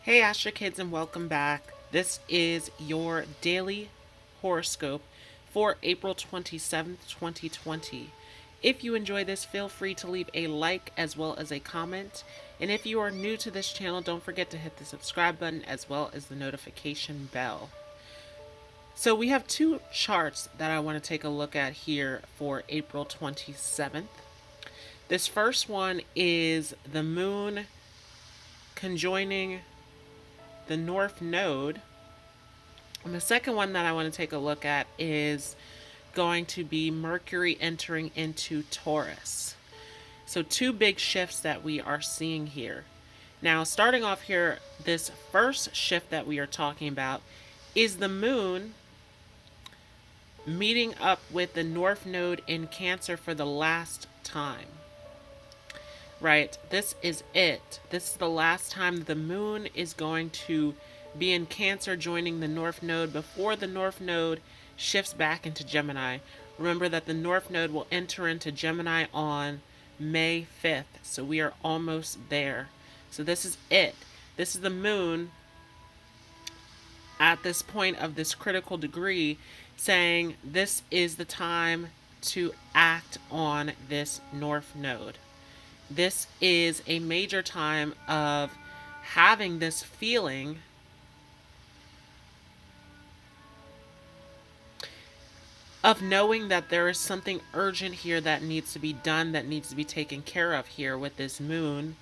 Hey Astro Kids, and welcome back. This is your daily horoscope for April 27th, 2020. If you enjoy this, feel free to leave a like as well as a comment. And if you are new to this channel, don't forget to hit the subscribe button as well as the notification bell. So we have two charts that I want to take a look at here for April 27th. This first one is the moon conjoining the North Node. And the second one that I want to take a look at is going to be Mercury entering into Taurus. So two big shifts that we are seeing here. Now, starting off here, this first shift that we are talking about is the moon meeting up with the North Node in Cancer for the last time. Right, this is it. This is the last time the moon is going to be in Cancer, joining the North Node before the North Node shifts back into Gemini. Remember that the North Node will enter into Gemini on May 5th, so we are almost there. So this is it. This is the moon at this point of this critical degree saying this is the time to act on this North Node. This is a major time of having this feeling of knowing that there is something urgent here that needs to be done, that needs to be taken care of here with this moon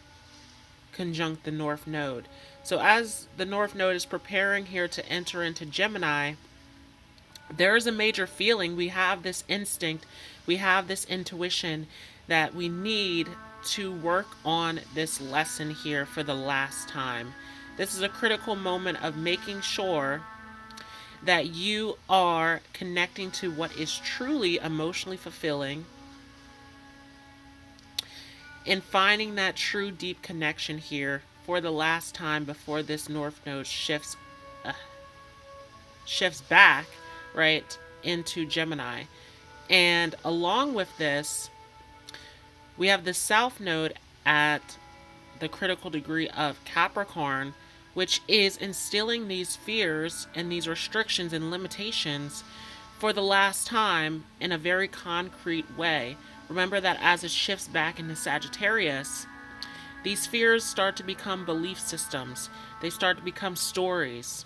conjunct the North Node. So as the North Node is preparing here to enter into Gemini, there is a major feeling. We have this instinct, we have this intuition that we need to work on this lesson here for the last time. This is a critical moment of making sure that you are connecting to what is truly emotionally fulfilling and finding that true deep connection here for the last time before this North Node shifts back, right, into Gemini. And along with this, we have the South Node at the critical degree of Capricorn, which is instilling these fears and these restrictions and limitations for the last time in a very concrete way. Remember that as it shifts back into Sagittarius, these fears start to become belief systems. They start to become stories.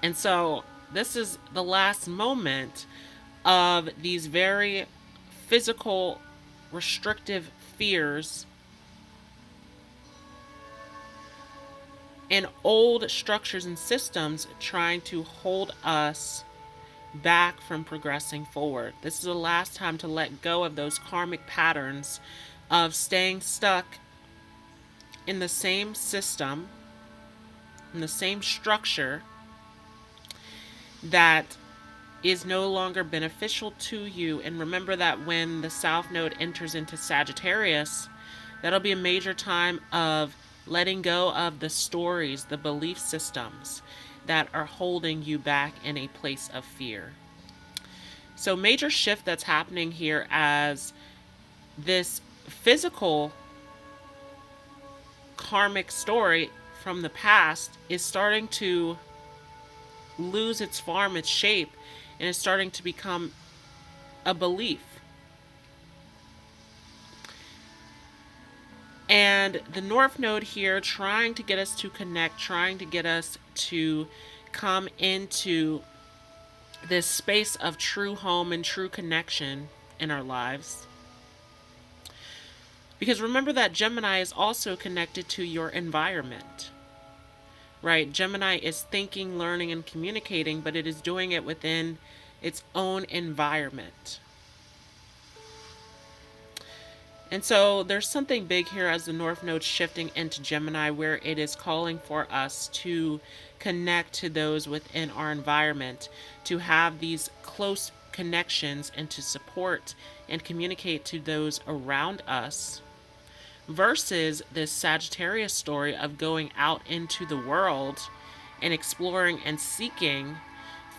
And so this is the last moment of these very physical restrictive fears and old structures and systems trying to hold us back from progressing forward. This is the last time to let go of those karmic patterns of staying stuck in the same system, in the same structure that is no longer beneficial to you. And remember that when the South Node enters into Sagittarius, that'll be a major time of letting go of the stories, the belief systems that are holding you back in a place of fear. So major shift that's happening here as this physical karmic story from the past is starting to lose its form, its shape, and is starting to become a belief. And the North Node here trying to get us to connect, trying to get us to come into this space of true home and true connection in our lives. Because remember that Gemini is also connected to your environment. Right? Gemini is thinking, learning, and communicating, but it is doing it within its own environment. And so there's something big here as the North Node shifting into Gemini, where it is calling for us to connect to those within our environment, to have these close connections and to support and communicate to those around us, versus this Sagittarius story of going out into the world and exploring and seeking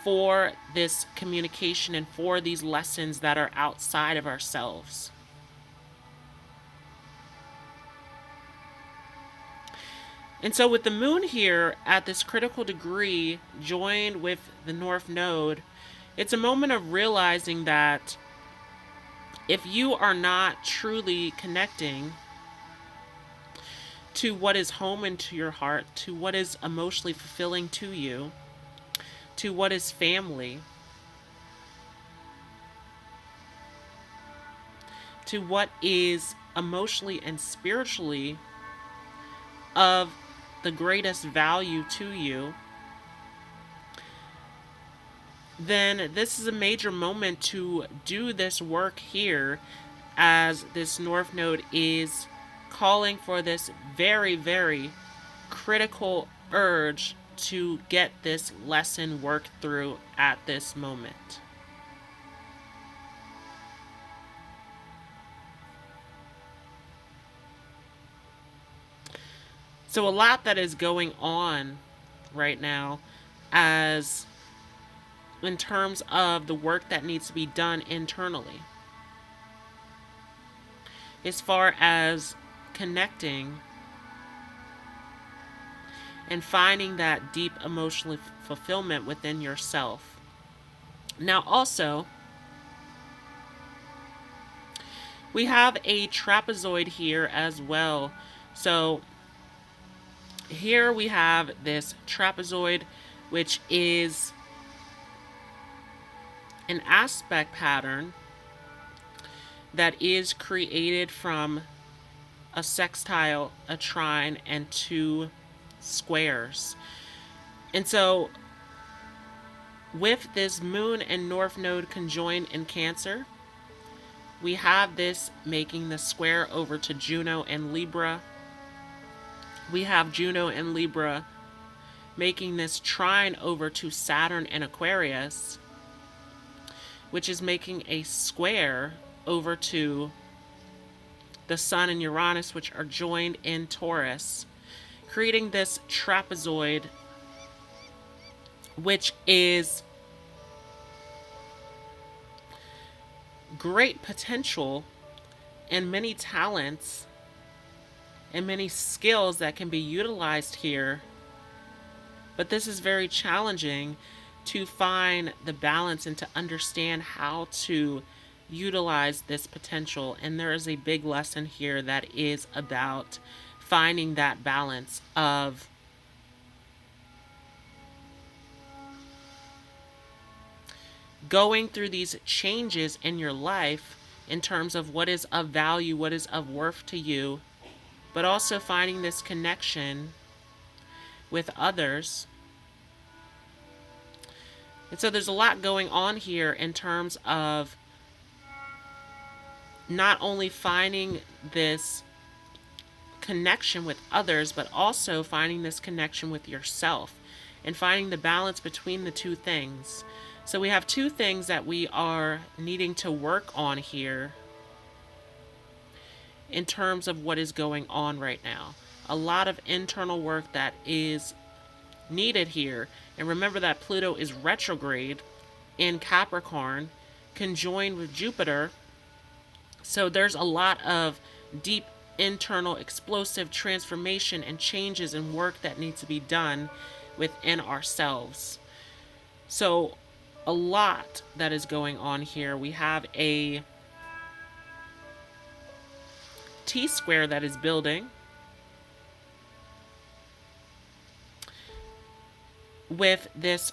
for this communication and for these lessons that are outside of ourselves. And so with the moon here at this critical degree joined with the North Node, it's a moment of realizing that if you are not truly connecting to what is home into your heart, to what is emotionally fulfilling to you, to what is family, to what is emotionally and spiritually of the greatest value to you, then this is a major moment to do this work here, as this North Node is calling for this very, very critical urge to get this lesson worked through at this moment. So a lot that is going on right now, as in terms of the work that needs to be done internally, as far as connecting and finding that deep emotional fulfillment within yourself. Now also, we have a trapezoid here as well. So here we have this trapezoid, which is an aspect pattern that is created from a sextile, a trine, and two squares. And so with this moon and North Node conjoined in Cancer, we have this making the square over to Juno and Libra. We have Juno and Libra making this trine over to Saturn and Aquarius, which is making a square over to the Sun and Uranus, which are joined in Taurus, creating this trapezoid, which is great potential and many talents and many skills that can be utilized here. But this is very challenging to find the balance and to understand how to utilize this potential. And there is a big lesson here that is about finding that balance of going through these changes in your life in terms of what is of value, what is of worth to you, but also finding this connection with others. And so there's a lot going on here in terms of not only finding this connection with others, but also finding this connection with yourself and finding the balance between the two things. So we have two things that we are needing to work on here in terms of what is going on right now. A lot of internal work that is needed here. And remember that Pluto is retrograde in Capricorn, conjoined with Jupiter. So there's a lot of deep internal explosive transformation and changes and work that needs to be done within ourselves. So a lot that is going on here. We have a T-square that is building with this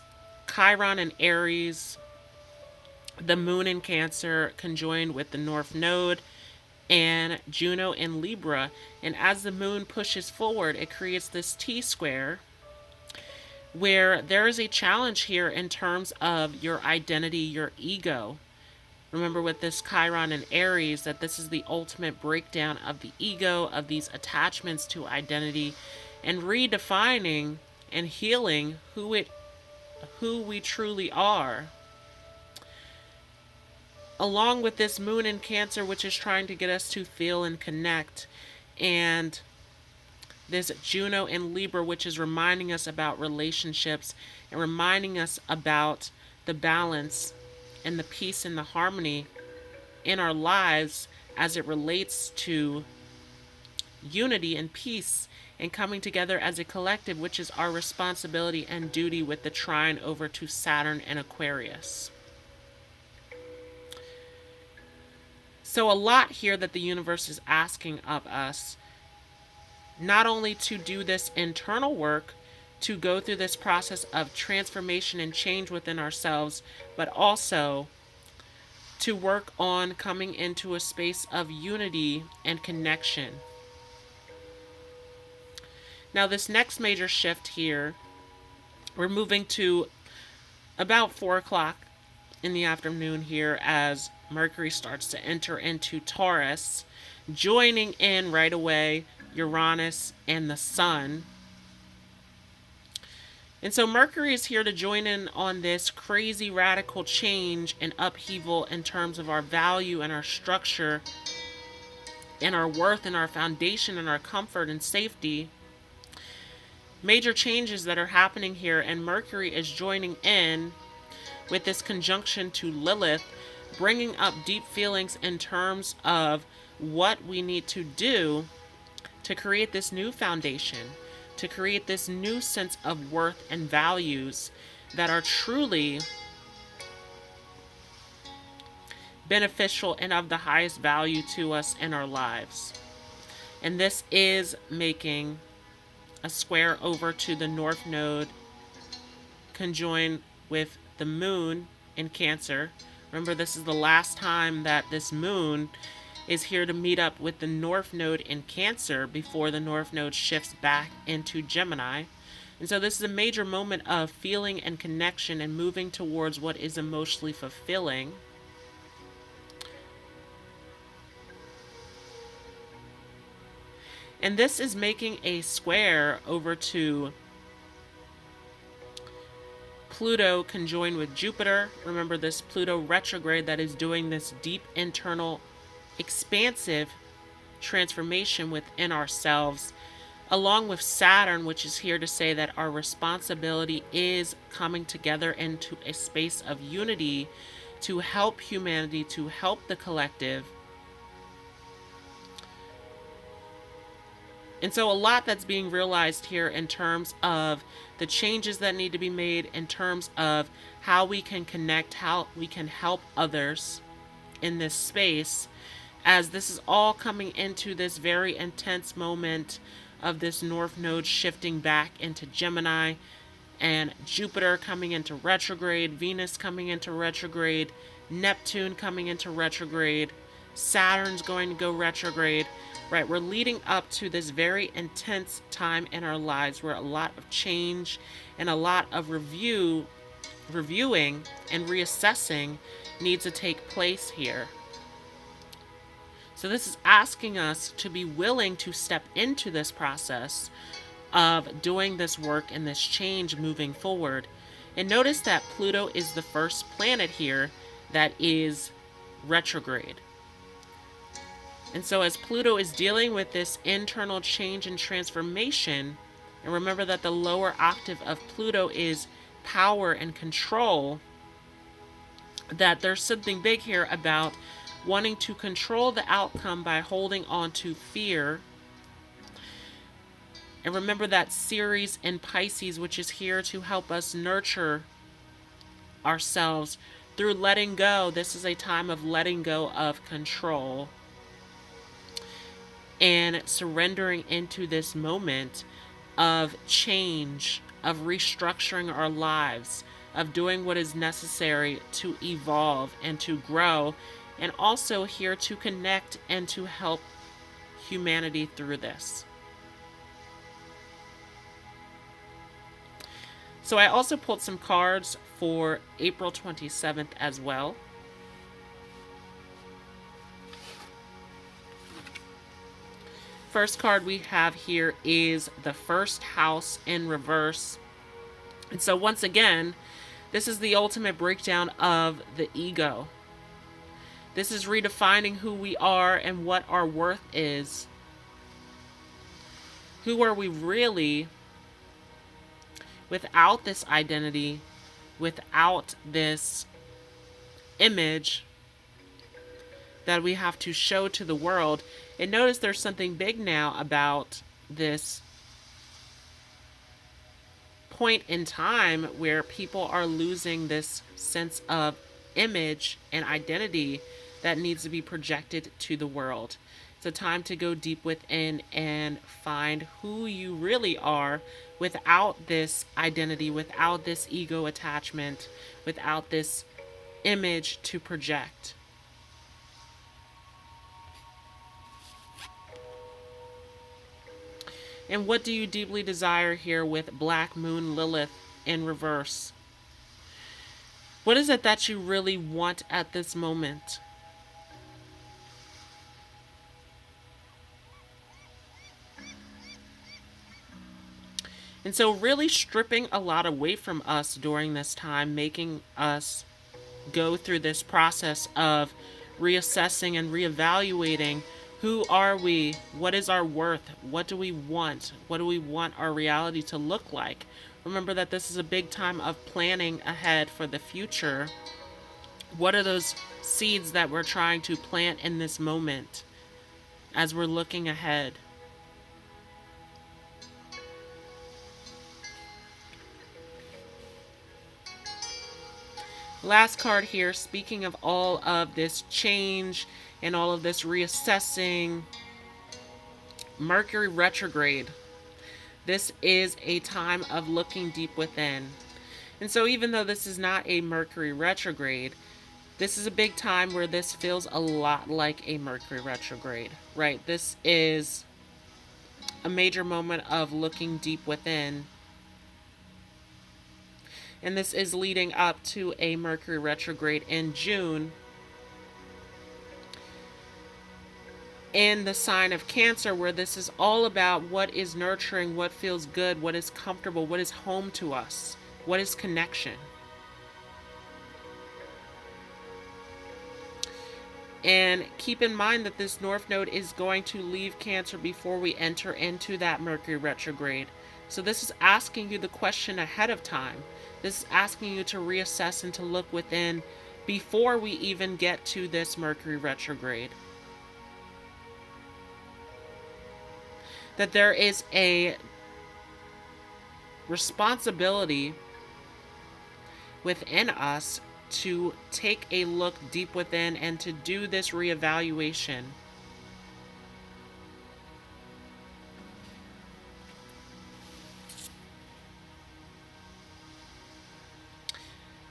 Chiron and Aries, the moon in Cancer conjoined with the North Node, and Juno in Libra. And as the moon pushes forward, it creates this T-square where there is a challenge here in terms of your identity, your ego. Remember with this Chiron and Aries that this is the ultimate breakdown of the ego, of these attachments to identity, and redefining and healing who we truly are. Along with this moon in Cancer, which is trying to get us to feel and connect, and this Juno in Libra, which is reminding us about relationships and reminding us about the balance and the peace and the harmony in our lives as it relates to unity and peace and coming together as a collective, which is our responsibility and duty, with the trine over to Saturn and Aquarius. So a lot here that the universe is asking of us, not only to do this internal work, to go through this process of transformation and change within ourselves, but also to work on coming into a space of unity and connection. Now, this next major shift here, we're moving to about 4 o'clock in the afternoon here as Mercury starts to enter into Taurus, joining in right away Uranus and the Sun. And so Mercury is here to join in on this crazy radical change and upheaval in terms of our value and our structure and our worth and our foundation and our comfort and safety. Major changes that are happening here, and Mercury is joining in with this conjunction to Lilith, bringing up deep feelings in terms of what we need to do to create this new foundation, to create this new sense of worth and values that are truly beneficial and of the highest value to us in our lives. And this is making a square over to the North Node, conjoined with the Moon in Cancer. Remember, this is the last time that this Moon is here to meet up with the North Node in Cancer before the North Node shifts back into Gemini. And so this is a major moment of feeling and connection and moving towards what is emotionally fulfilling. And this is making a square over to Pluto conjoined with Jupiter. Remember, this Pluto retrograde that is doing this deep internal expansive transformation within ourselves, along with Saturn, which is here to say that our responsibility is coming together into a space of unity to help humanity, to help the collective. And so a lot that's being realized here in terms of the changes that need to be made, in terms of how we can connect, how we can help others in this space, as this is all coming into this very intense moment of this North Node shifting back into Gemini, and Jupiter coming into retrograde, Venus coming into retrograde, Neptune coming into retrograde, Saturn's going to go retrograde. Right, we're leading up to this very intense time in our lives where a lot of change and a lot of reviewing and reassessing needs to take place here. So this is asking us to be willing to step into this process of doing this work and this change moving forward. And notice that Pluto is the first planet here that is retrograde. And so as Pluto is dealing with this internal change and transformation, and remember that the lower octave of Pluto is power and control, that there's something big here about wanting to control the outcome by holding on to fear. And remember that Ceres in Pisces, which is here to help us nurture ourselves through letting go. This is a time of letting go of control and surrendering into this moment of change, of restructuring our lives, of doing what is necessary to evolve and to grow, and also here to connect and to help humanity through this. So I also pulled some cards for April 27th as well. First card we have here is the first house in reverse. And so once again, this is the ultimate breakdown of the ego. This is redefining who we are and what our worth is. Who are we really without this identity, without this image that we have to show to the world. And notice there's something big now about this point in time where people are losing this sense of image and identity that needs to be projected to the world. It's a time to go deep within and find who you really are without this identity, without this ego attachment, without this image to project. And what do you deeply desire here with Black Moon Lilith in reverse? What is it that you really want at this moment? And so really stripping a lot away from us during this time, making us go through this process of reassessing and reevaluating. Who are we? What is our worth? What do we want? What do we want our reality to look like? Remember that this is a big time of planning ahead for the future. What are those seeds that we're trying to plant in this moment as we're looking ahead? Last card here, speaking of all of this change and all of this reassessing, Mercury retrograde. This is a time of looking deep within. And so even though this is not a Mercury retrograde, this is a big time where this feels a lot like a Mercury retrograde, right? This is a major moment of looking deep within. And this is leading up to a Mercury retrograde in June in the sign of Cancer, where this is all about what is nurturing, what feels good, what is comfortable, what is home to us, what is connection. And keep in mind that this North Node is going to leave Cancer before we enter into that Mercury retrograde. So this is asking you the question ahead of time. This is asking you to reassess and to look within before we even get to this Mercury retrograde. That there is a responsibility within us to take a look deep within and to do this reevaluation.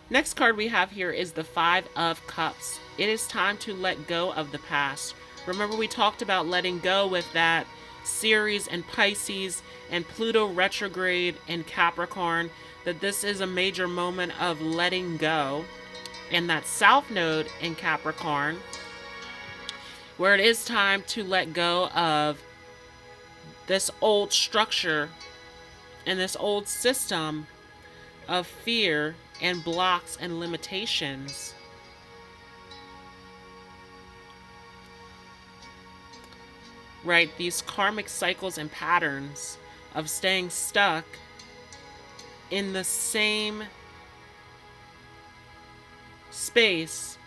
Next card we have here is the Five of Cups. It is time to let go of the past. Remember, we talked about letting go with that Ceres and Pisces and Pluto retrograde in Capricorn, that this is a major moment of letting go. And that South Node in Capricorn, where it is time to let go of this old structure and this old system of fear and blocks and limitations. Right? These karmic cycles and patterns of staying stuck in the same space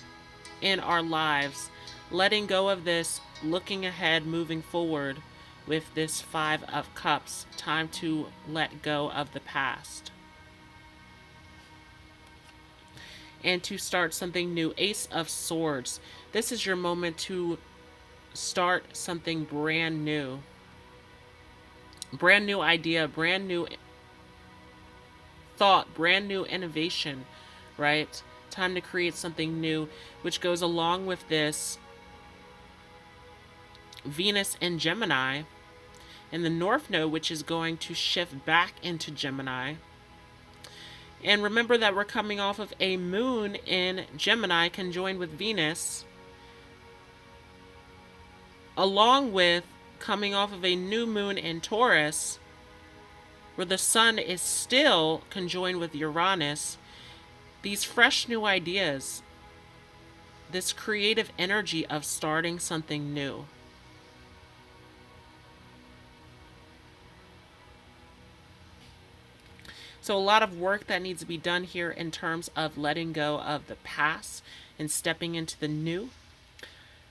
in our lives. Letting go of this, looking ahead, moving forward with this Five of Cups. Time to let go of the past. And to start something new. Ace of Swords. This is your moment to start something brand new. Brand new idea, brand new thought, brand new innovation, right? Time to create something new, which goes along with this Venus in Gemini and the North Node, which is going to shift back into Gemini. And remember that we're coming off of a moon in Gemini conjoined with Venus, along with coming off of a new moon in Taurus, where the sun is still conjoined with Uranus. These fresh new ideas, this creative energy of starting something new. So a lot of work that needs to be done here in terms of letting go of the past and stepping into the new.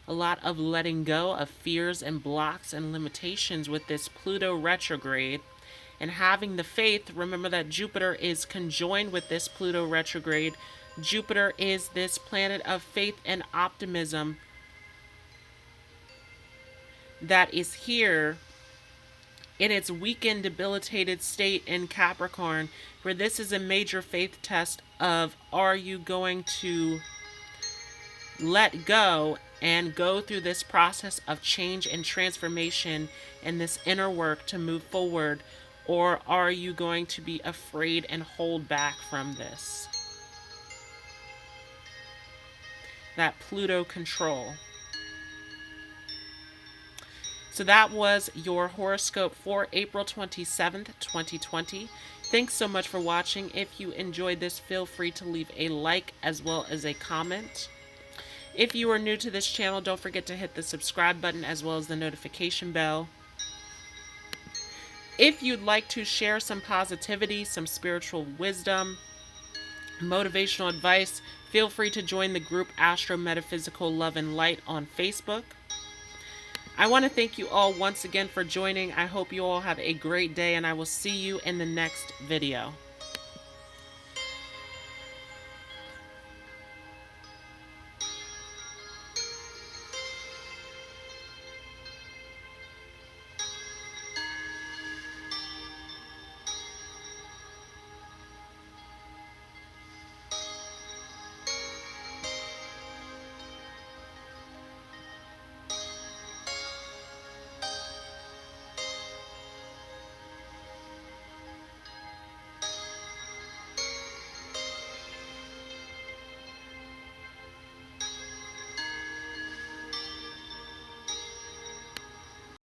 a lot of letting go of fears and blocks and limitations with this Pluto retrograde. And having the faith, remember that Jupiter is conjoined with this Pluto retrograde. Jupiter is this planet of faith and optimism that is here in its weakened, debilitated state in Capricorn, where this is a major faith test of, are you going to let go and go through this process of change and transformation and this inner work to move forward, or are you going to be afraid and hold back from this? That Pluto control. So that was your horoscope for April 27th, 2020. Thanks so much for watching. If you enjoyed this, feel free to leave a like as well as a comment. If you are new to this channel, don't forget to hit the subscribe button as well as the notification bell. If you'd like to share some positivity, some spiritual wisdom, motivational advice, feel free to join the group Astro Metaphysical Love and Light on Facebook. I want to thank you all once again for joining. I hope you all have a great day, and I will see you in the next video.